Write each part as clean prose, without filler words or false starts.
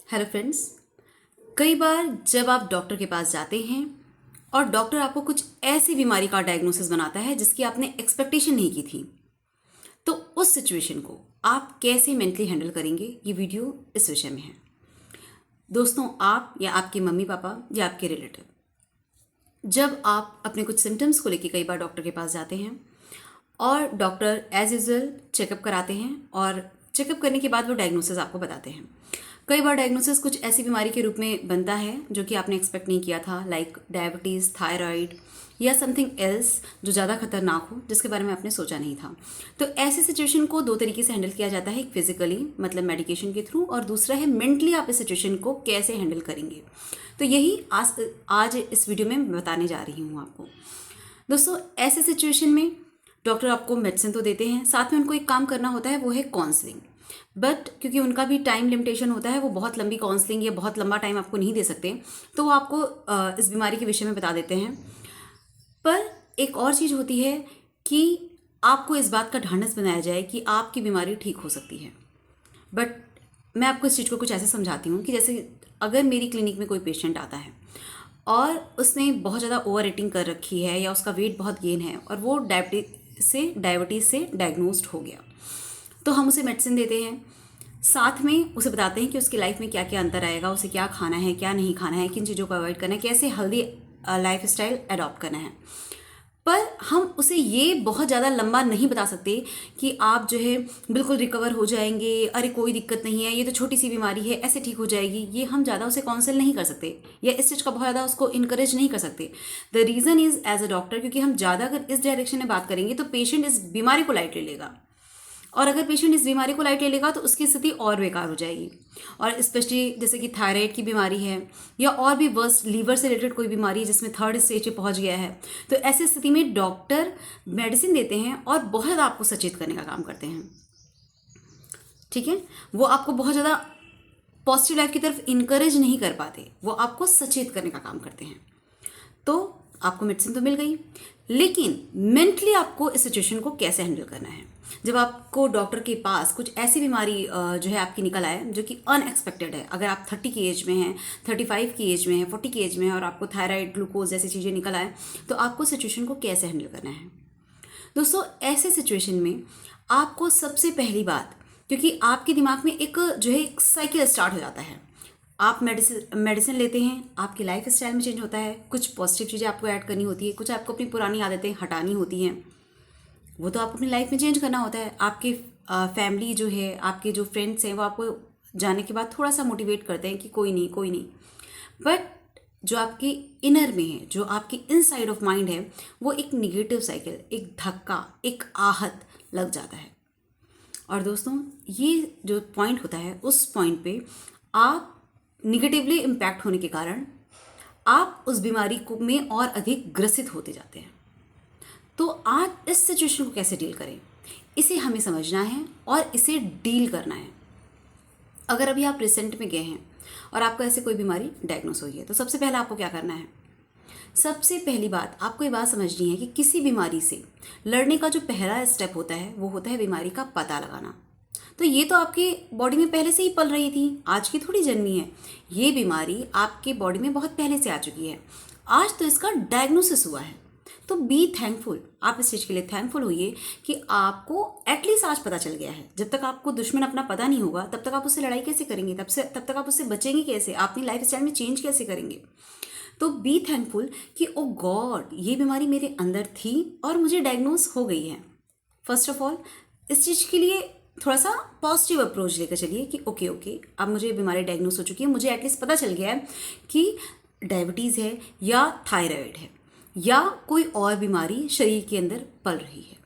Hello friends. कई बार जब आप डॉक्टर के पास जाते हैं और डॉक्टर आपको कुछ ऐसी बीमारी का डायग्नोसिस बनाता है जिसकी आपने एक्सपेक्टेशन नहीं की थी, तो उस सिचुएशन को आप कैसे मेंटली हैंडल करेंगे, ये वीडियो इस विषय में है। दोस्तों, आप या आपके मम्मी पापा या आपके रिलेटिव जब आप अपने कुछ सिम्टम्स को लेकर कई बार डॉक्टर के पास जाते हैं और डॉक्टर एज यूजल चेकअप कराते हैं और चेकअप करने के बाद वो डायग्नोसिस आपको बताते हैं। कई बार डायग्नोसिस कुछ ऐसी बीमारी के रूप में बनता है जो कि आपने एक्सपेक्ट नहीं किया था, लाइक डायबिटीज़, थायराइड या समथिंग एल्स जो ज़्यादा खतरनाक हो, जिसके बारे में आपने सोचा नहीं था। तो ऐसी सिचुएशन को दो तरीके से हैंडल किया जाता है, एक फिजिकली मतलब मेडिकेशन के थ्रू, और दूसरा है मेंटली आप इस सिचुएशन को कैसे हैंडल करेंगे। तो यही आज इस वीडियो में मैं बताने जा रही हूँ आपको। दोस्तों, ऐसे सिचुएशन में डॉक्टर आपको मेडिसिन तो देते हैं, साथ में उनको एक काम करना होता है, वो है काउंसलिंग। बट क्योंकि उनका भी टाइम लिमिटेशन होता है, वो बहुत लंबी काउंसलिंग या बहुत लंबा टाइम आपको नहीं दे सकते, तो वो आपको इस बीमारी के विषय में बता देते हैं। पर एक और चीज़ होती है कि आपको इस बात का ढांढस बनाया जाए कि आपकी बीमारी ठीक हो सकती है। बट मैं आपको इस चीज़ को कुछ ऐसे समझाती हूँ कि जैसे अगर मेरी क्लिनिक में कोई पेशेंट आता है और उसने बहुत ज़्यादा ओवर ईटिंग कर रखी है या उसका वेट बहुत गेन है और वो डायबिटीज़ से डायग्नोस्ड हो गया, तो हम उसे मेडिसिन देते हैं, साथ में उसे बताते हैं कि उसकी लाइफ में क्या क्या अंतर आएगा, उसे क्या खाना है, क्या नहीं खाना है, किन चीज़ों को अवॉइड करना है, कैसे हेल्दी लाइफ स्टाइल अडॉप्ट करना है। पर हम उसे ये बहुत ज़्यादा लंबा नहीं बता सकते कि आप जो है बिल्कुल रिकवर हो जाएंगे, अरे कोई दिक्कत नहीं है, ये तो छोटी सी बीमारी है, ऐसे ठीक हो जाएगी। ये हम ज़्यादा उसे काउंसिल नहीं कर सकते या इस चीज़ का बहुत ज़्यादा उसको इनकरेज नहीं कर सकते। The reason is as a doctor, क्योंकि हम ज़्यादा अगर इस डायरेक्शन में बात करेंगे तो पेशेंट इस बीमारी को लाइटली लेगा, और अगर पेशेंट इस बीमारी को लाइट ले लेगा तो उसकी स्थिति और बेकार हो जाएगी। और स्पेशली जैसे कि थायराइड की बीमारी है या और भी वर्स लीवर से रिलेटेड कोई बीमारी है जिसमें थर्ड स्टेज पे पहुंच गया है, तो ऐसी स्थिति में डॉक्टर मेडिसिन देते हैं और बहुत ज़्यादा आपको सचेत करने का काम करते हैं। ठीक है, वो आपको बहुत ज़्यादा पॉजिटिव लाइफ की तरफ इनकरेज नहीं कर पाते, वो आपको सचेत करने का काम करते हैं। तो आपको मेडिसिन तो मिल गई, लेकिन मेंटली आपको इस सिचुएशन को कैसे हैंडल करना है। जब आपको डॉक्टर के पास कुछ ऐसी बीमारी जो है आपकी निकल आए जो कि अनएक्सपेक्टेड है, अगर आप 30 की एज में हैं, 35 की एज में हैं, 40 की एज में हैं और आपको थायराइड, ग्लूकोज जैसी चीज़ें निकल आए, तो आपको सिचुएशन को कैसे हैंडल करना है। दोस्तों, ऐसे सिचुएशन में आपको सबसे पहली बात, क्योंकि आपके दिमाग में एक जो है एक साइकिल स्टार्ट हो जाता है, आप मेडिसिन लेते हैं, आपकी लाइफ स्टाइल में चेंज होता है, कुछ पॉजिटिव चीज़ें आपको ऐड करनी होती है, कुछ आपको अपनी पुरानी आदतें हटानी होती हैं, वो तो आपको अपनी लाइफ में चेंज करना होता है। आपके फैमिली जो है, आपके जो फ्रेंड्स हैं, वो आपको जाने के बाद थोड़ा सा मोटिवेट करते हैं कि कोई नहीं कोई नहीं, बट जो आपके इनर में है, जो आपकी इनसाइड ऑफ माइंड है, वो एक निगेटिव साइकिल, एक धक्का, एक आहत लग जाता है। और दोस्तों, ये जो पॉइंट होता है, उस पॉइंट पे आप निगेटिवली इम्पैक्ट होने के कारण आप उस बीमारी को में और अधिक ग्रसित होते जाते हैं। तो आज इस सिचुएशन को कैसे डील करें, इसे हमें समझना है और इसे डील करना है। अगर अभी आप रिसेंट में गए हैं और आपको ऐसे कोई बीमारी डायग्नोस हुई है, तो सबसे पहले आपको क्या करना है। सबसे पहली बात आपको ये बात समझनी है कि किसी बीमारी से लड़ने का जो पहला स्टेप होता है, वो होता है बीमारी का पता लगाना। तो ये तो आपके बॉडी में पहले से ही पल रही थी, आज की थोड़ी जन्मी है। ये बीमारी आपके बॉडी में बहुत पहले से आ चुकी है, आज तो इसका डायग्नोसिस हुआ है। तो बी थैंकफुल, आप इस चीज़ के लिए थैंकफुल होइए कि आपको एटलीस्ट आज पता चल गया है। जब तक आपको दुश्मन अपना पता नहीं होगा, तब तक आप उससे लड़ाई कैसे करेंगे, तब तक आप उससे बचेंगे कैसे, अपनी लाइफ स्टाइल में चेंज कैसे करेंगे। तो बी थैंकफुल कि ओ गॉड, ये बीमारी मेरे अंदर थी और मुझे डायग्नोस हो गई है। फर्स्ट ऑफ ऑल, इस चीज़ के लिए थोड़ा सा पॉजिटिव अप्रोच लेकर चलिए कि ओके, अब मुझे बीमारी डायग्नोस हो चुकी है, मुझे एटलीस्ट पता चल गया है कि डायबिटीज़ है या थायराइड है या कोई और बीमारी शरीर के अंदर पल रही है।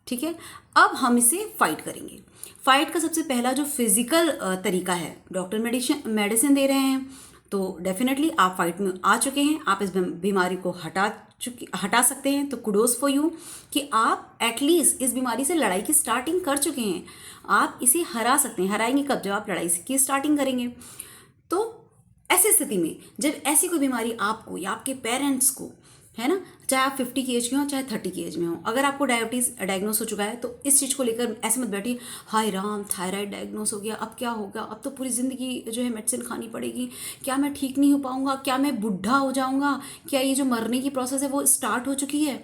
ठीक है, अब हम इसे फाइट करेंगे। फाइट का सबसे पहला जो फिजिकल तरीका है, डॉक्टर मेडिसिन दे रहे हैं, तो डेफिनेटली आप फाइट में आ चुके हैं, आप इस बीमारी को हटा सकते हैं। तो कुडोज फॉर यू कि आप एटलीस्ट इस बीमारी से लड़ाई की स्टार्टिंग कर चुके हैं। आप इसे हरा सकते हैं। हराएंगे कब, जब आप लड़ाई की स्टार्टिंग करेंगे। तो ऐसी स्थिति में जब ऐसी कोई बीमारी आपको या आपके पेरेंट्स को है ना। चाहे आप 50 की एज के हों, चाहे 30 की एज में हो, अगर आपको डायबिटीज़ डायग्नोस हो चुका है तो इस चीज़ को लेकर ऐसे मत बैठिए, हाय राम थायराइड डायग्नोस हो गया, अब क्या होगा, अब तो पूरी ज़िंदगी जो है मेडिसिन खानी पड़ेगी, क्या मैं ठीक नहीं हो पाऊँगा, क्या मैं बुढ़ा हो जाऊँगा, क्या ये जो मरने की प्रोसेस है वो स्टार्ट हो चुकी है।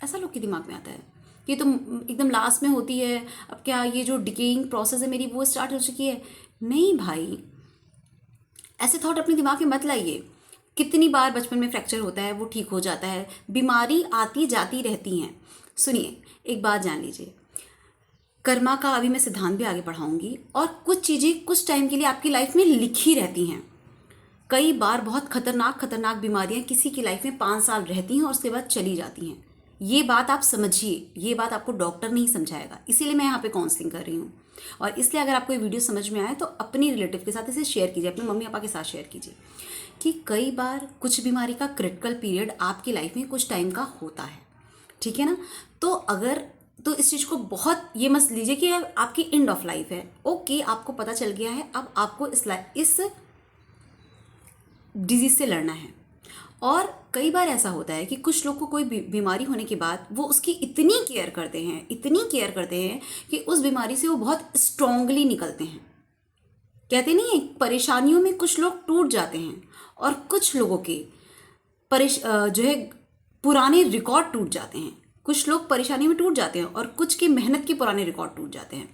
ऐसा लोग के दिमाग में आता है कि तुम एकदम लास्ट में होती है, अब क्या ये जो डिकेइंग प्रोसेस है मेरी वो स्टार्ट हो चुकी है। नहीं भाई, ऐसे थॉट अपने दिमाग में मत लाइए। कितनी बार बचपन में फ्रैक्चर होता है, वो ठीक हो जाता है, बीमारी आती जाती रहती हैं। सुनिए, एक बात जान लीजिए, कर्मा का अभी मैं सिद्धांत भी आगे पढ़ाऊंगी, और कुछ चीज़ें कुछ टाइम के लिए आपकी लाइफ में लिखी रहती हैं। कई बार बहुत खतरनाक खतरनाक बीमारियां किसी की लाइफ में 5 साल रहती हैं और उसके बाद चली जाती हैं। ये बात आप समझिए, ये बात आपको डॉक्टर नहीं समझाएगा, इसीलिए मैं यहाँ पे काउंसलिंग कर रही हूँ। और इसलिए अगर आपको ये वीडियो समझ में आए तो अपनी रिलेटिव के साथ इसे शेयर कीजिए, अपने मम्मी पापा के साथ शेयर कीजिए कि कई बार कुछ बीमारी का क्रिटिकल पीरियड आपकी लाइफ में कुछ टाइम का होता है, ठीक है ना। तो इस चीज़ को बहुत ये मत लीजिए कि आपकी एंड ऑफ लाइफ है। ओके, आपको पता चल गया है, अब आपको इस डिजीज़ से लड़ना है। और कई बार ऐसा होता है कि कुछ लोग को कोई बीमारी होने के बाद वो उसकी इतनी केयर करते हैं, इतनी केयर करते हैं कि उस बीमारी से वो बहुत स्ट्रांगली निकलते हैं। कहते नहीं है, परेशानियों में कुछ लोग टूट जाते हैं और कुछ लोगों के जो है पुराने रिकॉर्ड टूट जाते हैं। कुछ लोग परेशानी में टूट जाते हैं और कुछ के मेहनत के पुराने रिकॉर्ड टूट जाते हैं।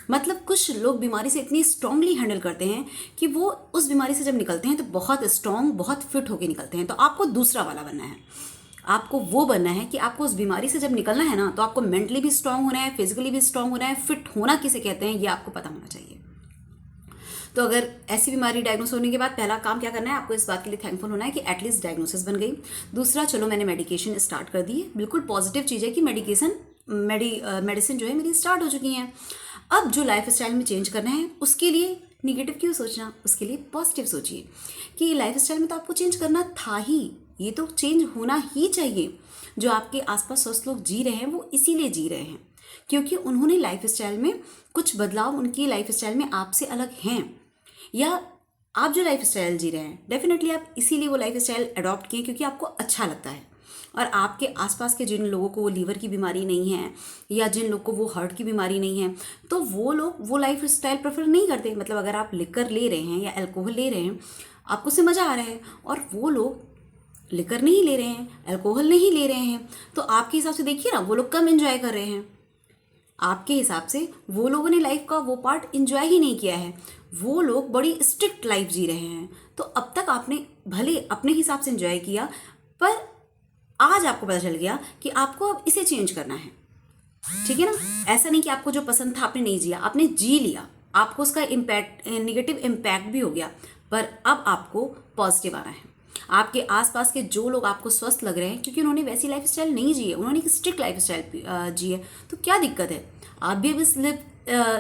मतलब कुछ लोग बीमारी से इतनी स्ट्रांगली हैंडल करते हैं कि वो उस बीमारी से जब निकलते हैं तो बहुत स्ट्रांग, बहुत फिट होकर निकलते हैं। तो आपको दूसरा वाला बनना है। आपको वो बनना है कि आपको उस बीमारी से जब निकलना है ना, तो आपको मेंटली भी स्ट्रांग होना है, फिजिकली भी स्ट्रांग होना है। फिट होना किसे कहते हैं ये आपको पता होना चाहिए। तो अगर ऐसी बीमारी डायग्नोस होने के बाद पहला काम क्या करना है, आपको इस बात के लिए थैंकफुल होना है कि एटलीस्ट डायग्नोसिस बन गई। दूसरा, चलो मैंने मेडिकेशन स्टार्ट कर दी है, बिल्कुल पॉजिटिव चीज़ है कि मेडिसिन जो है मेरी स्टार्ट हो चुकी हैं। अब जो लाइफ स्टाइल में चेंज करना है उसके लिए निगेटिव क्यों सोचना, उसके लिए पॉजिटिव सोचिए कि लाइफ स्टाइल में तो आपको चेंज करना था ही, ये तो चेंज होना ही चाहिए। जो आपके आसपास स्वस्थ लोग जी रहे हैं वो इसीलिए जी रहे हैं क्योंकि उन्होंने लाइफ स्टाइल में कुछ बदलाव, उनकी लाइफ स्टाइल में आपसे अलग हैं, या आप जो लाइफ स्टाइल जी रहे हैं डेफिनेटली आप इसीलिए वो लाइफ स्टाइल अडॉप्ट किए क्योंकि आपको अच्छा लगता है। और आपके आसपास के जिन लोगों को वो लीवर की बीमारी नहीं है या जिन लोग को वो हार्ट की बीमारी नहीं है, तो वो लोग वो लाइफ स्टाइल प्रेफर नहीं करते। मतलब अगर आप लिकर ले रहे हैं या अल्कोहल ले रहे हैं, आपको उससे मज़ा आ रहा है, और वो लोग लिकर नहीं ले रहे हैं, अल्कोहल नहीं ले रहे हैं, तो आपके हिसाब से देखिए ना, वो लोग कम एंजॉय कर रहे हैं। आपके हिसाब से वो लोगों ने लाइफ का वो पार्ट इंजॉय ही नहीं किया है, वो लोग बड़ी स्ट्रिक्ट लाइफ जी रहे हैं। तो अब तक आपने भले अपने हिसाब से इंजॉय किया, पर आज आपको पता चल गया कि आपको अब इसे चेंज करना है, ठीक है ना। ऐसा नहीं कि आपको जो पसंद था आपने नहीं जिया, आपने जी लिया, आपको उसका इम्पैक्ट, नेगेटिव इम्पैक्ट भी हो गया, पर अब आपको पॉजिटिव आना है। आपके आसपास के जो लोग आपको स्वस्थ लग रहे हैं क्योंकि उन्होंने वैसी लाइफ स्टाइल नहीं जी है, उन्होंने एक स्ट्रिक्ट लाइफ स्टाइल जी है, तो क्या दिक्कत है, आप भी अब इस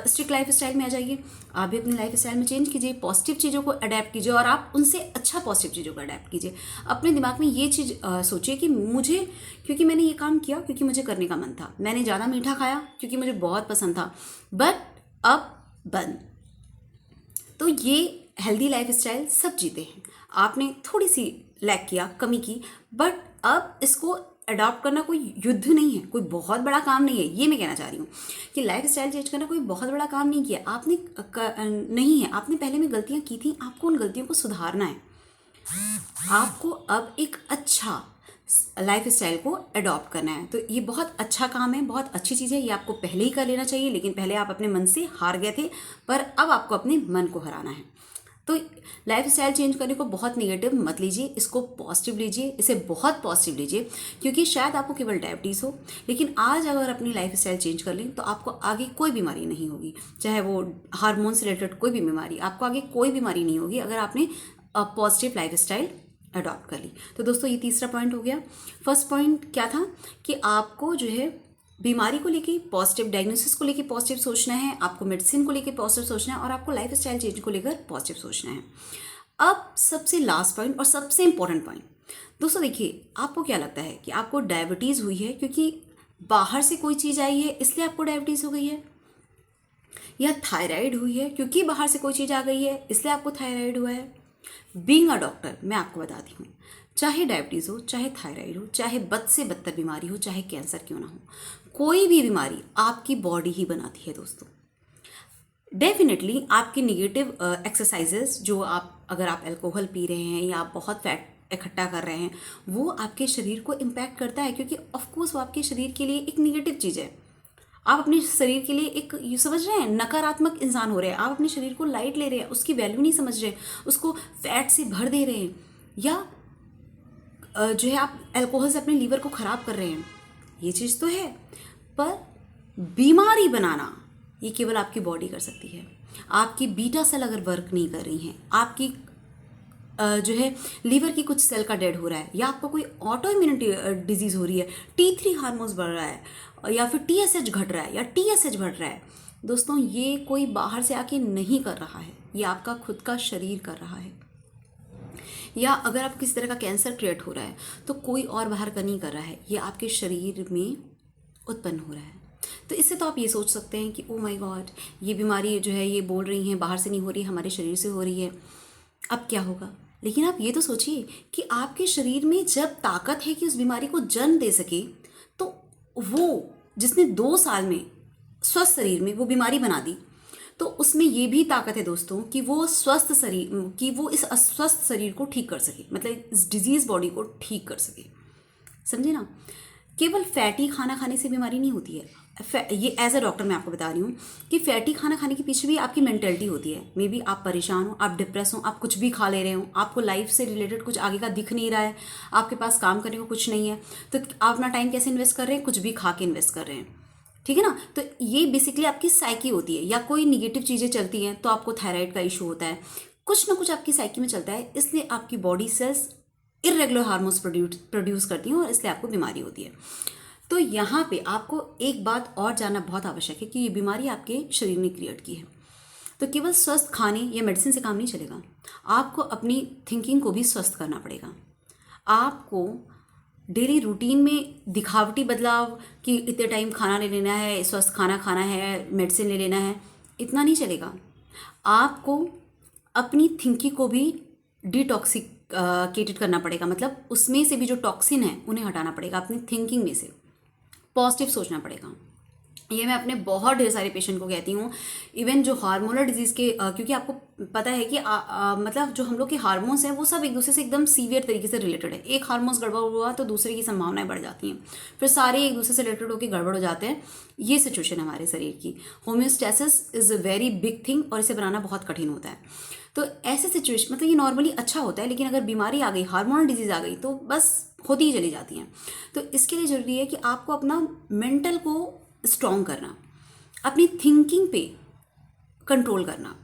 स्ट्रिक्ट लाइफ स्टाइल में आ जाइए। आप भी अपनी लाइफ स्टाइल में चेंज कीजिए, पॉजिटिव चीज़ों को अडेप्ट कीजिए और आप उनसे अच्छा पॉजिटिव चीज़ों को अडेप्ट कीजिए। अपने दिमाग में ये चीज़ सोचिए कि मुझे, क्योंकि मैंने ये काम किया क्योंकि मुझे करने का मन था, मैंने ज़्यादा मीठा खाया क्योंकि मुझे बहुत पसंद था, बट अब बंद। तो ये हेल्दी लाइफ स्टाइल सब जीते हैं। आपने थोड़ी सी लैक किया, कमी की, बट अब इसको अडॉप्ट करना कोई युद्ध नहीं है, कोई बहुत बड़ा काम नहीं है। ये मैं कहना चाह रही हूँ कि लाइफ स्टाइल चेंज करना कोई बहुत बड़ा काम नहीं किया आपने, नहीं है। आपने पहले में गलतियाँ की थी, आपको उन गलतियों को सुधारना है। आपको अब एक अच्छा लाइफ स्टाइल को अडॉप्ट करना है। तो ये बहुत अच्छा काम है, बहुत अच्छी चीज़ है, ये आपको पहले ही कर लेना चाहिए। लेकिन पहले आप अपने मन से हार गए थे, पर अब आपको अपने मन को हराना है। तो लाइफ स्टाइल चेंज करने को बहुत नेगेटिव मत लीजिए, इसको पॉजिटिव लीजिए, इसे बहुत पॉजिटिव लीजिए। क्योंकि शायद आपको केवल डायबिटीज़ हो, लेकिन आज अगर अपनी लाइफ स्टाइल चेंज कर लें तो आपको आगे कोई बीमारी नहीं होगी। चाहे वो हार्मोन से रिलेटेड कोई भी बीमारी, आपको आगे कोई बीमारी नहीं होगी अगर आपने पॉजिटिव लाइफ स्टाइल अडॉप्ट कर ली। तो दोस्तों ये तीसरा पॉइंट हो गया। फर्स्ट पॉइंट क्या था कि आपको जो है बीमारी को लेके पॉजिटिव, डायग्नोसिस को लेके पॉजिटिव सोचना है, आपको मेडिसिन को लेके पॉजिटिव सोचना है, और आपको लाइफ स्टाइल चेंज को लेकर पॉजिटिव सोचना है। अब सबसे लास्ट पॉइंट और सबसे इंपॉर्टेंट पॉइंट, दोस्तों देखिए, आपको क्या लगता है कि आपको डायबिटीज़ हुई है क्योंकि बाहर से कोई चीज़ आई है इसलिए आपको डायबिटीज़ हो गई है, या थायराइड हुई है क्योंकि बाहर से कोई चीज़ आ गई है इसलिए आपको थायराइड हुआ है? बीइंग अ डॉक्टर मैं आपको बताती हूँ, चाहे डायबिटीज़ हो, चाहे थायराइड हो, चाहे बद से बदतर बीमारी हो, चाहे कैंसर क्यों ना हो, कोई भी बीमारी आपकी बॉडी ही बनाती है दोस्तों। डेफिनेटली आपकी निगेटिव एक्सरसाइजेस, जो आप अगर आप अल्कोहल पी रहे हैं या आप बहुत फैट इकट्ठा कर रहे हैं, वो आपके शरीर को इम्पैक्ट करता है, क्योंकि ऑफकोर्स वो आपके शरीर के लिए एक निगेटिव चीज़ है। आप अपने शरीर के लिए एक, ये समझ रहे हैं, नकारात्मक इंसान हो रहे हैं। आप अपने शरीर को लाइट ले रहे हैं, उसकी वैल्यू नहीं समझ रहे हैं, उसको फैट से भर दे रहे हैं, या जो है आप अल्कोहल से अपने लीवर को ख़राब कर रहे हैं। ये चीज़ तो है, पर बीमारी बनाना ये केवल आपकी बॉडी कर सकती है। आपकी बीटा सेल अगर वर्क नहीं कर रही हैं, आपकी जो है लीवर की कुछ सेल का डेड हो रहा है, या आपको कोई ऑटो इम्यूनिटी डिजीज़ हो रही है, T3 हार्मोन्स बढ़ रहा है, या फिर TSH घट रहा है, या TSH बढ़ रहा है, दोस्तों ये कोई बाहर से आके नहीं कर रहा है, ये आपका खुद का शरीर कर रहा है। या अगर आप किसी तरह का कैंसर क्रिएट हो रहा है, तो कोई और बाहर का नहीं कर रहा है, ये आपके शरीर में उत्पन्न हो रहा है। तो इससे तो आप ये सोच सकते हैं कि ओ माय गॉड, ये बीमारी जो है ये बोल रही हैं बाहर से नहीं हो रही, हमारे शरीर से हो रही है, अब क्या होगा। लेकिन आप ये तो सोचिए कि आपके शरीर में जब ताकत है कि उस बीमारी को जन्म दे सके, तो वो जिसने 2 साल में स्वस्थ शरीर में वो बीमारी बना दी, तो उसमें ये भी ताकत है दोस्तों कि वो स्वस्थ शरीर, कि वो इस अस्वस्थ शरीर को ठीक कर सके, मतलब इस डिजीज़ बॉडी को ठीक कर सके। समझे ना। केवल फैटी खाना खाने से बीमारी नहीं होती है। ये एज अ डॉक्टर मैं आपको बता रही हूँ कि फैटी खाना खाने के पीछे भी आपकी मेंटेलिटी होती है। मे बी आप परेशान हो, आप डिप्रेस हो, आप कुछ भी खा ले रहे हो, आपको लाइफ से रिलेटेड कुछ आगे का दिख नहीं रहा है, आपके पास काम करने को कुछ नहीं है, तो आप अपना टाइम कैसे इन्वेस्ट कर रहे हैं, कुछ भी खा के इन्वेस्ट कर रहे हैं, ठीक है ना। तो ये बेसिकली आपकी साइकी होती है, या कोई निगेटिव चीज़ें चलती हैं तो आपको थायराइड का इशू होता है, कुछ ना कुछ आपकी साइकी में चलता है, इसलिए आपकी body cells irregular hormones produce करती हैं और इसलिए आपको बीमारी होती है। तो यहाँ पे आपको एक बात और जानना बहुत आवश्यक है कि ये बीमारी आपके शरीर ने क्रिएट की है। तो केवल स्वस्थ खाने या मेडिसिन से काम नहीं चलेगा, आपको अपनी थिंकिंग को भी स्वस्थ करना पड़ेगा। आपको डेली रूटीन में दिखावटी बदलाव कि इतने टाइम खाना ले लेना है, स्वस्थ खाना खाना है, मेडिसिन ले लेना है, इतना नहीं चलेगा। आपको अपनी थिंकिंग को भी डिटॉक्सिकेटेड करना पड़ेगा, मतलब उसमें से भी जो टॉक्सिन है उन्हें हटाना पड़ेगा, अपनी थिंकिंग में से पॉजिटिव सोचना पड़ेगा। ये मैं अपने बहुत ढेर सारे पेशेंट को कहती हूँ, इवन जो हार्मोनल डिजीज़ के, क्योंकि आपको पता है कि मतलब जो हम लोग के हार्मोन्स हैं वो सब एक दूसरे से एकदम सीवियर तरीके से रिलेटेड है। एक हार्मोन्स गड़बड़ हुआ तो दूसरे की संभावनाएं बढ़ जाती हैं, फिर सारे एक दूसरे से रिलेटेड होकर गड़बड़ हो जाते हैं। ये सिचुएशन है हमारे शरीर की। Homeostasis is a very big thing और इसे बनाना बहुत कठिन होता है। तो ऐसे सिचुएशन, मतलब ये नॉर्मली अच्छा होता है, लेकिन अगर बीमारी आ गई, हार्मोनल डिजीज़ आ गई, तो बस होती ही चली जाती हैं। तो इसके लिए ज़रूरी है कि आपको अपना मेंटल को स्ट्रॉन्ग करना, अपनी थिंकिंग पे कंट्रोल करना।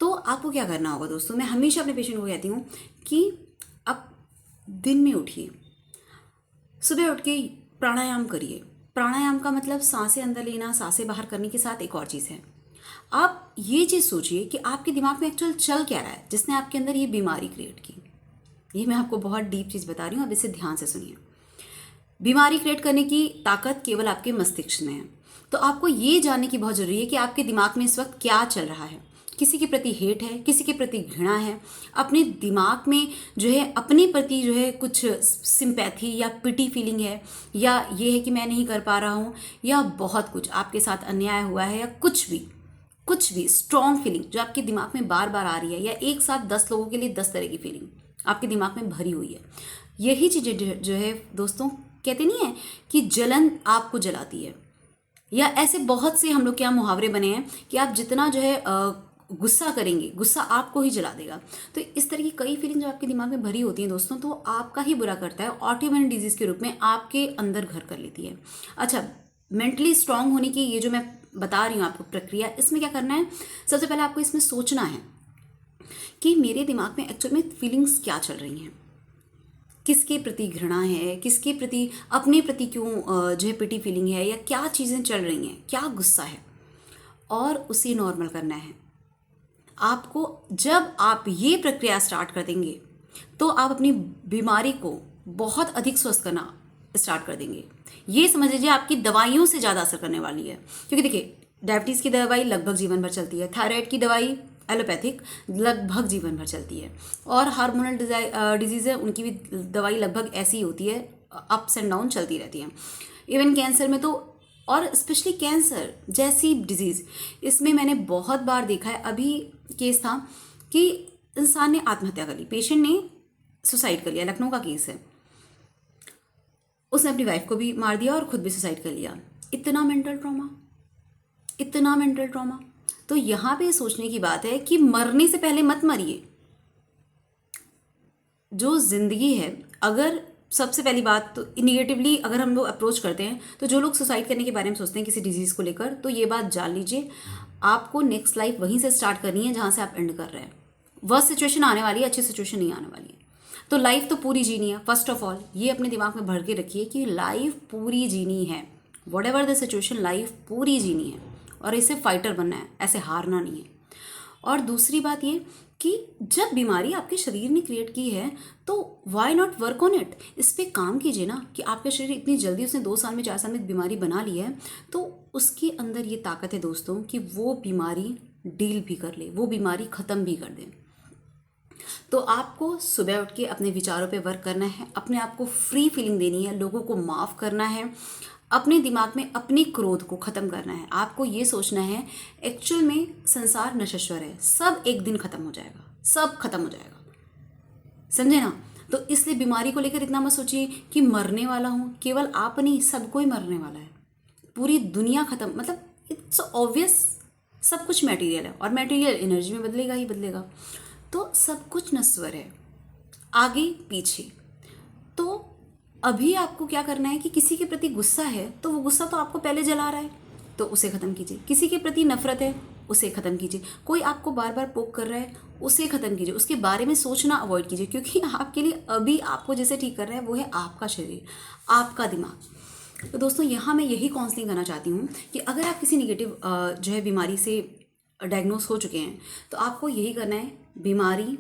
तो आपको क्या करना होगा दोस्तों, मैं हमेशा अपने पेशेंट को कहती हूँ कि आप दिन में उठिए, सुबह उठ के प्राणायाम करिए। प्राणायाम का मतलब सांसें अंदर लेना, सांसें बाहर करने के साथ एक और चीज़ है, आप ये चीज़ सोचिए कि आपके दिमाग में एक्चुअल चल क्या रहा है जिसने आपके अंदर ये बीमारी क्रिएट की। ये मैं आपको बहुत डीप चीज़ बता रही हूँ, अब इसे ध्यान से सुनिए। बीमारी क्रिएट करने की ताकत केवल आपके मस्तिष्क में है। तो आपको ये जानने की बहुत ज़रूरी है कि आपके दिमाग में इस वक्त क्या चल रहा है। किसी के प्रति हेट है, किसी के प्रति घृणा है, अपने दिमाग में जो है अपने प्रति जो है कुछ सिंपैथी या पिटी फीलिंग है, या ये है कि मैं नहीं कर पा रहा हूँ, या बहुत कुछ आपके साथ अन्याय हुआ है, या कुछ भी स्ट्रॉन्ग फीलिंग जो आपके दिमाग में बार बार आ रही है, या एक साथ 10 लोगों के लिए 10 तरह की फीलिंग आपके दिमाग में भरी हुई है। यही चीज़ें जो है दोस्तों, कहते नहीं है कि जलन आपको जलाती है, या ऐसे बहुत से हम लोग के यहाँ मुहावरे बने हैं कि आप जितना जो है गुस्सा करेंगे, गुस्सा आपको ही जला देगा। तो इस तरह की कई फीलिंग जो आपके दिमाग में भरी होती हैं दोस्तों, तो आपका ही बुरा करता है, ऑटोइम्यून डिजीज़ के रूप में आपके अंदर घर कर लेती है। अच्छा, मेंटली स्ट्रांग होने की ये जो मैं बता रही हूँ आपको प्रक्रिया, इसमें क्या करना है, सबसे पहले आपको इसमें सोचना है कि मेरे दिमाग में एक्चुअल में फीलिंग्स क्या चल रही हैं, किसके प्रति घृणा है, किसके प्रति, अपने प्रति क्यों जो है पिटी फीलिंग है, या क्या चीज़ें चल रही हैं, क्या गुस्सा है, और उसे नॉर्मल करना है। आपको जब आप ये प्रक्रिया स्टार्ट कर देंगे तो आप अपनी बीमारी को बहुत अधिक स्वस्थ करना स्टार्ट कर देंगे। ये समझ लीजिए आपकी दवाइयों से ज़्यादा असर करने वाली है, क्योंकि देखिए डायबिटीज़ की दवाई लगभग जीवन भर चलती है, थायराइड की दवाई एलोपैथिक लगभग जीवन भर चलती है। और हार्मोनल डिजीज़ है, उनकी भी दवाई लगभग ऐसी ही होती है, अप्स एंड डाउन चलती रहती हैं। इवन कैंसर में तो, और स्पेशली कैंसर जैसी डिजीज़, इसमें मैंने बहुत बार देखा है। अभी केस था कि इंसान ने आत्महत्या कर ली, पेशेंट ने सुसाइड कर लिया, लखनऊ का केस है। उसने अपनी वाइफ को भी मार दिया और खुद भी सुसाइड कर लिया। इतना मेंटल ट्रॉमा, इतना मेंटल ट्रॉमा। तो यहाँ पे सोचने की बात है कि मरने से पहले मत मरिए। जो ज़िंदगी है, अगर सबसे पहली बात तो निगेटिवली अगर हम लोग अप्रोच करते हैं, तो जो लोग सुसाइड करने के बारे में सोचते हैं किसी डिजीज़ को लेकर, तो ये बात जान लीजिए, आपको नेक्स्ट लाइफ वहीं से स्टार्ट करनी है जहाँ से आप एंड कर रहे हैं। वर्स्ट सिचुएशन आने वाली है, अच्छी सिचुएशन नहीं आने वाली है। तो लाइफ तो पूरी जीनी है। फर्स्ट ऑफ ऑल ये अपने दिमाग में भर के रखिए कि लाइफ पूरी जीनी है, what ever the situation, life पूरी जीनी है और इसे फाइटर बनना है, ऐसे हारना नहीं है। और दूसरी बात ये कि जब बीमारी आपके शरीर ने क्रिएट की है तो why not work on it, इस पर काम कीजिए ना। कि आपका शरीर इतनी जल्दी, उसने 2 साल में 4 साल में बीमारी बना ली है, तो उसके अंदर ये ताकत है दोस्तों कि वो बीमारी डील भी कर ले, वो बीमारी ख़त्म भी कर दे। तो आपको सुबह उठ के अपने विचारों पे वर्क करना है, अपने आप को फ्री फीलिंग देनी है, लोगों को माफ़ करना है, अपने दिमाग में अपने क्रोध को ख़त्म करना है। आपको ये सोचना है एक्चुअल में संसार नश्वर है, सब एक दिन ख़त्म हो जाएगा, सब खत्म हो जाएगा, समझे ना। तो इसलिए बीमारी को लेकर इतना मत सोचिए कि मरने वाला हूँ, केवल आप नहीं, सबको ही मरने वाला है, पूरी दुनिया ख़त्म। मतलब इट्स ऑब्वियस, सब कुछ मटेरियल है और मटेरियल एनर्जी में बदलेगा ही बदलेगा। तो सब कुछ नश्वर है, आगे पीछे। तो अभी आपको क्या करना है कि किसी के प्रति गुस्सा है तो वो गुस्सा तो आपको पहले जला रहा है, तो उसे ख़त्म कीजिए। किसी के प्रति नफरत है, उसे ख़त्म कीजिए। कोई आपको बार बार पोक कर रहा है, उसे ख़त्म कीजिए। उसके बारे में सोचना अवॉइड कीजिए, क्योंकि आपके लिए अभी आपको जैसे ठीक कर रहा है वो है आपका शरीर, आपका दिमाग। तो दोस्तों यहाँ मैं यही काउंसलिंग करना चाहती हूँ कि अगर आप किसी निगेटिव जो है बीमारी से डायग्नोस हो चुके हैं, तो आपको यही करना है, बीमारी,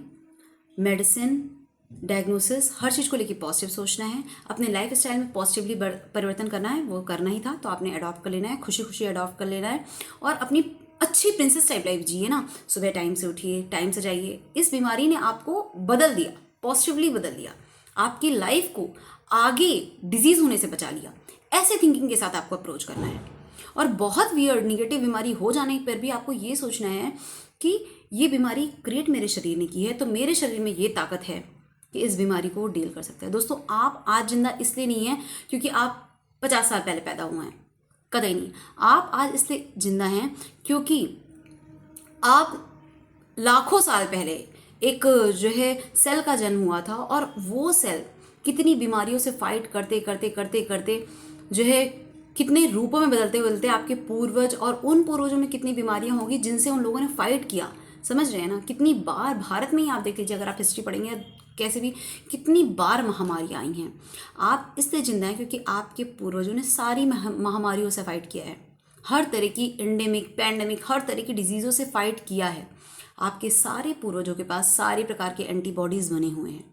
मेडिसिन, डायग्नोसिस, हर चीज़ को लेके पॉजिटिव सोचना है। अपने लाइफ स्टाइल में पॉजिटिवली परिवर्तन करना है, वो करना ही था तो आपने अडॉप्ट कर लेना है, खुशी खुशी अडॉप्ट कर लेना है और अपनी अच्छी प्रिंसेस टाइप लाइफ जिए ना। सुबह टाइम से उठिए, टाइम से जाइए। इस बीमारी ने आपको बदल दिया, पॉजिटिवली बदल दिया, आपकी लाइफ को आगे डिजीज़ होने से बचा लिया। ऐसे थिंकिंग के साथ आपको अप्रोच करना है। और बहुत वियर्ड निगेटिव बीमारी हो जाने पर भी आपको ये सोचना है कि ये बीमारी क्रिएट मेरे शरीर ने की है, तो मेरे शरीर में ये ताकत है कि इस बीमारी को डील कर सकते हैं। दोस्तों आप आज जिंदा इसलिए नहीं हैं क्योंकि आप 50 साल पहले पैदा हुए हैं, कतई नहीं। आप आज इसलिए जिंदा हैं क्योंकि आप लाखों साल पहले एक जो है सेल का जन्म हुआ था और वो सेल कितनी बीमारियों से फाइट करते करते करते करते जो है कितने रूपों में बदलते बदलते आपके पूर्वज, और उन पूर्वजों में कितनी बीमारियां होंगी जिनसे उन लोगों ने फाइट किया, समझ रहे हैं ना। कितनी बार भारत में ही आप देख लीजिए, अगर आप हिस्ट्री पढ़ेंगे कैसे भी, कितनी बार महामारियां आई हैं। आप इसलिए जिंदा हैं क्योंकि आपके पूर्वजों ने सारी महामारियों से फाइट किया है, हर तरह की एंडेमिक, पैंडेमिक, हर तरह की डिजीज़ों से फाइट किया है। आपके सारे पूर्वजों के पास सारे प्रकार के एंटीबॉडीज़ बने हुए हैं।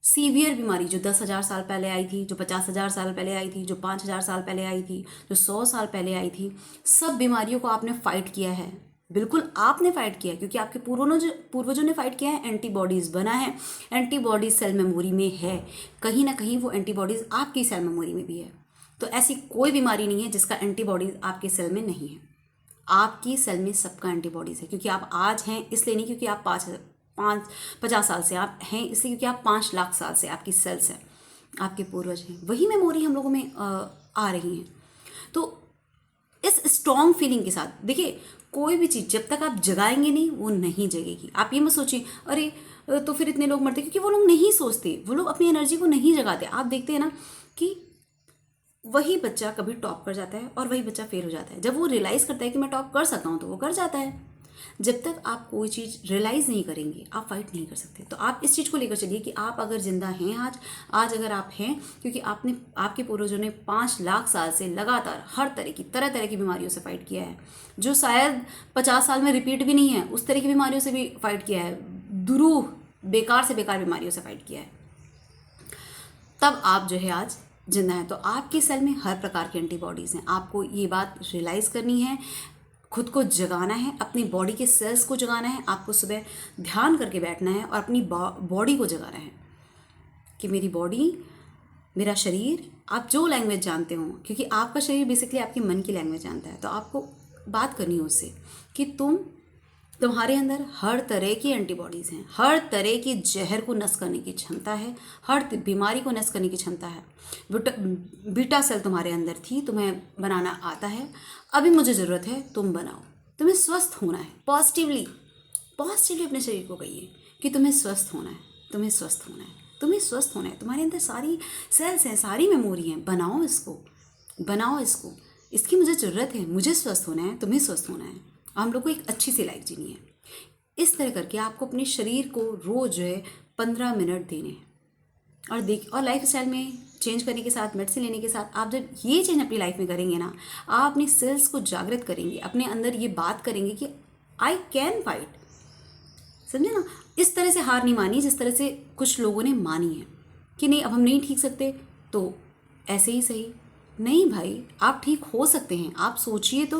सीवियर बीमारी जो 10,000 साल पहले आई थी, जो 50,000 साल पहले आई थी, जो 5,000 साल पहले आई थी, जो 100 साल पहले आई थी, सब बीमारियों को आपने फाइट किया है। बिल्कुल आपने फाइट किया क्योंकि आपके पूर्वजों ने फाइट किया है, एंटीबॉडीज़ बना है, एंटीबॉडीज सेल मेमोरी में है, कहीं ना कहीं वो एंटीबॉडीज़ आपकी सेल मेमोरी में भी है। तो ऐसी कोई बीमारी नहीं है जिसका एंटीबॉडीज़ आपके सेल में नहीं है। आपकी सेल में सबका एंटीबॉडीज़ है, क्योंकि आप आज हैं इसलिए नहीं क्योंकि आप 50 साल से आप हैं, इसलिए क्योंकि आप 5 लाख साल से आपकी सेल्स हैं, आपके पूर्वज हैं, वही मेमोरी हम लोगों में आ रही हैं। तो इस स्ट्रॉन्ग फीलिंग के साथ देखिए, कोई भी चीज़ जब तक आप जगाएंगे नहीं वो नहीं जगेगी। आप ये मत सोचिए अरे तो फिर इतने लोग मरते, क्योंकि वो लोग नहीं सोचते, वो लोग अपनी एनर्जी को नहीं जगाते। आप देखते हैं ना कि वही बच्चा कभी टॉप कर जाता है और वही बच्चा फेल हो जाता है। जब वो रियलाइज़ करता है कि मैं टॉप कर सकता हूँ तो वो कर जाता है। जब तक आप कोई चीज़ रियलाइज़ नहीं करेंगे आप फाइट नहीं कर सकते। तो आप इस चीज़ को लेकर चलिए कि आप अगर जिंदा हैं आज अगर आप हैं क्योंकि आपके पूर्वजों ने 5 लाख साल से लगातार हर तरह की बीमारियों से फाइट किया है, जो शायद 50 साल में रिपीट भी नहीं है, उस तरह की बीमारियों से भी फाइट किया है, दुरूह बेकार से बेकार बीमारियों से फाइट किया है। तब आप जो है आज जिंदा है। तो आपके सेल में हर प्रकार की एंटीबॉडीज़ हैं। आपको ये बात रियलाइज़ करनी है, खुद को जगाना है, अपनी बॉडी के सेल्स को जगाना है। आपको सुबह ध्यान करके बैठना है और अपनी बॉडी को जगाना है कि मेरी बॉडी, मेरा शरीर, आप जो लैंग्वेज जानते हो, क्योंकि आपका शरीर बेसिकली आपके मन की लैंग्वेज जानता है, तो आपको बात करनी है उससे कि तुम्हारे अंदर हर तरह की एंटीबॉडीज़ हैं, हर तरह की जहर को नष्ट करने की क्षमता है, हर बीमारी को नष्ट करने की क्षमता है। बीटा सेल तुम्हारे अंदर थी, तुम्हें बनाना आता है, अभी मुझे ज़रूरत है तुम बनाओ। तुम्हें स्वस्थ होना है, पॉजिटिवली अपने शरीर को कहिए कि तुम्हें स्वस्थ होना है, तुम्हें स्वस्थ होना है, तुम्हें स्वस्थ होना है। तुम्हारे अंदर सारी सेल्स हैं, सारी मेमोरी हैं, बनाओ इसको, इसकी मुझे ज़रूरत है, मुझे स्वस्थ होना है, तुम्हें स्वस्थ होना है, हम लोग को एक अच्छी सी लाइफ जीनी है। इस तरह करके आपको अपने शरीर को रोज़ जो है 15 मिनट देने हैं। और लाइफ स्टाइल में चेंज करने के साथ, मेडिसिन लेने के साथ, आप जब ये चेंज अपनी लाइफ में करेंगे ना, आप अपनी सेल्स को जागृत करेंगे, अपने अंदर ये बात करेंगे कि आई कैन फाइट। समझे ना? इस तरह से हार नहीं मानी जिस तरह से कुछ लोगों ने मानी है कि नहीं, अब हम नहीं ठीक सकते तो ऐसे ही सही। नहीं भाई, आप ठीक हो सकते हैं, आप सोचिए तो।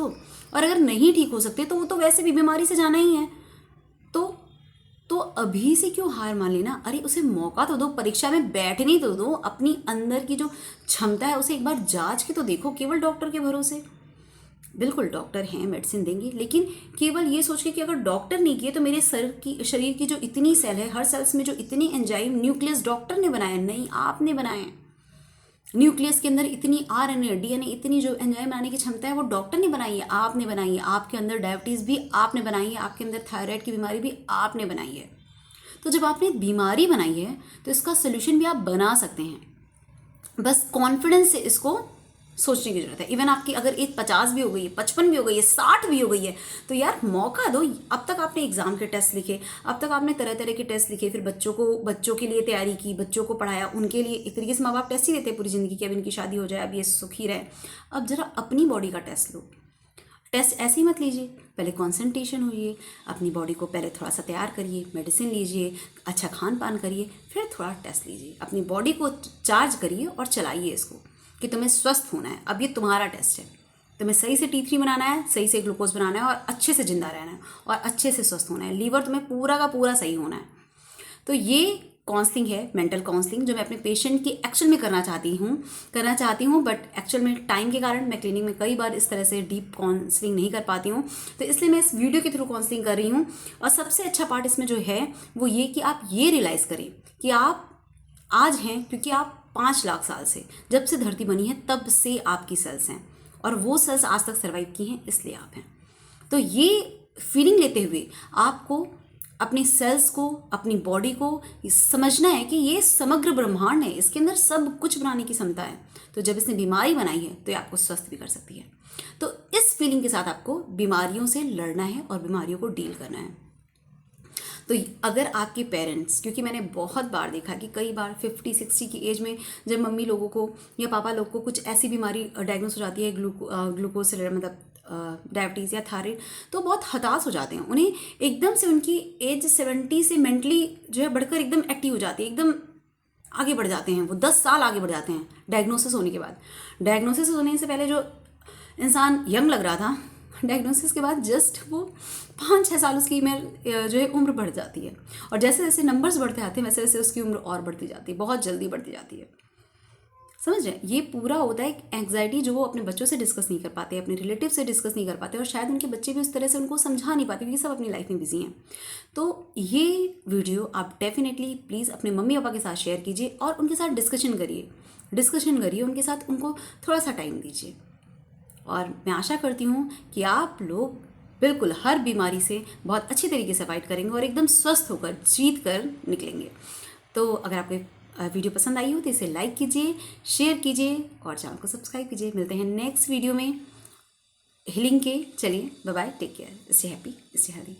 और अगर नहीं ठीक हो सकते तो वो तो वैसे भी बीमारी से जाना ही है, तो अभी से क्यों हार मान लेना? अरे उसे मौका तो दो, परीक्षा में बैठने तो दो, अपनी अंदर की जो क्षमता है उसे एक बार जांच के तो देखो। केवल डॉक्टर के भरोसे, बिल्कुल डॉक्टर हैं, मेडिसिन देंगे, लेकिन केवल ये सोच के कि अगर डॉक्टर नहीं किए तो मेरे शरीर की जो इतनी सेल है, हर सेल्स में जो इतनी एंजाइम, न्यूक्लियस डॉक्टर ने बनाया नहीं, आपने बनाए। न्यूक्लियस के अंदर इतनी आरएनए, डीएनए, इतनी जो एंजाइम बनाने की क्षमता है वो डॉक्टर ने बनाई है, आपने बनाई है। आपके अंदर डायबिटीज़ भी आपने बनाई है, आपके अंदर थायराइड की बीमारी भी आपने बनाई है। तो जब आपने बीमारी बनाई है तो इसका सोल्यूशन भी आप बना सकते हैं। बस कॉन्फिडेंस से इसको सोचने की जरूरत है। इवन आपकी अगर एज 50 भी हो गई है, 55 भी हो गई है, 60 भी हो गई है, तो यार मौका दो। अब तक आपने एग्जाम के टेस्ट लिखे, अब तक आपने तरह तरह के टेस्ट लिखे, फिर बच्चों के लिए तैयारी की, बच्चों को पढ़ाया, उनके लिए एक तरीके से माँ बाप टेस्ट ही देते हैं पूरी ज़िंदगी की, अब इनकी शादी हो जाए, अब ये सुखी रहे। अब जरा अपनी बॉडी का टेस्ट लो। टेस्ट ऐसे ही मत लीजिए, पहले कंसंट्रेशन होइए, अपनी बॉडी को पहले थोड़ा सा तैयार करिए, मेडिसिन लीजिए, अच्छा खान पान करिए, फिर थोड़ा टेस्ट लीजिए, अपनी बॉडी को चार्ज करिए और चलाइए इसको कि तुम्हें स्वस्थ होना है। अब ये तुम्हारा टेस्ट है, तुम्हें सही से T3 बनाना है, सही से ग्लूकोज बनाना है और अच्छे से जिंदा रहना है और अच्छे से स्वस्थ होना है। लीवर तुम्हें पूरा का पूरा सही होना है। तो ये काउंसलिंग है, मेंटल काउंसलिंग, जो मैं अपने पेशेंट की एक्चुअल में करना चाहती हूँ, बट एक्चुअल में टाइम के कारण मैं क्लिनिक में कई बार इस तरह से डीप काउंसलिंग नहीं कर पाती हूँ, तो इसलिए मैं इस वीडियो के थ्रू काउंसलिंग कर रही हूँ। और सबसे अच्छा पार्ट इसमें जो है वो ये कि आप ये रियलाइज़ करें कि आप आज हैं क्योंकि आप 5 लाख साल से, जब से धरती बनी है तब से आपकी सेल्स हैं, और वो सेल्स आज तक सर्वाइव की हैं, इसलिए आप हैं। तो ये फीलिंग लेते हुए आपको अपनी सेल्स को, अपनी बॉडी को समझना है कि ये समग्र ब्रह्मांड है, इसके अंदर सब कुछ बनाने की क्षमता है। तो जब इसने बीमारी बनाई है तो ये आपको स्वस्थ भी कर सकती है। तो इस फीलिंग के साथ आपको बीमारियों से लड़ना है और बीमारियों को डील करना है। तो अगर आपके पेरेंट्स, क्योंकि मैंने बहुत बार देखा कि कई बार 50-60 की एज में जब मम्मी लोगों को या पापा लोग को कुछ ऐसी बीमारी डायग्नोस हो जाती है, ग्लूकोज से मतलब डायबिटीज़ या थायराइड, तो बहुत हताश हो जाते हैं। उन्हें एकदम से उनकी एज 70 से मेंटली जो है बढ़कर एकदम एक्टिव हो जाती है, एकदम आगे बढ़ जाते हैं, वो 10 साल आगे बढ़ जाते हैं डायग्नोसिस होने के बाद। डायग्नोसिस होने से पहले जो इंसान यंग लग रहा था, डायग्नोसिस के बाद जस्ट वो 5-6 साल उसकी जो है उम्र बढ़ जाती है। और जैसे जैसे नंबर्स बढ़ते आते हैं वैसे वैसे उसकी उम्र और बढ़ती जाती है, बहुत जल्दी बढ़ती जाती है। समझ रहे? ये पूरा होता है एक एंग्जाइटी जो वो अपने बच्चों से डिस्कस नहीं कर पाते, अपने रिलेटिव से डिस्कस नहीं कर पाते, और शायद उनके बच्चे भी उस तरह से उनको समझा नहीं पाते क्योंकि सब अपनी लाइफ में बिजी हैं। तो ये वीडियो आप डेफिनेटली प्लीज़ अपने मम्मी पापा के साथ शेयर कीजिए और उनके साथ डिस्कशन करिए उनके साथ, उनको थोड़ा सा टाइम दीजिए। और मैं आशा करती हूँ कि आप लोग बिल्कुल हर बीमारी से बहुत अच्छी तरीके से फाइट करेंगे और एकदम स्वस्थ होकर, जीत कर निकलेंगे। तो अगर आपको वीडियो पसंद आई हो तो इसे लाइक कीजिए, शेयर कीजिए और चैनल को सब्सक्राइब कीजिए। मिलते हैं नेक्स्ट वीडियो में हीलिंग के। चलिए bye bye, take care, stay happy, stay healthy.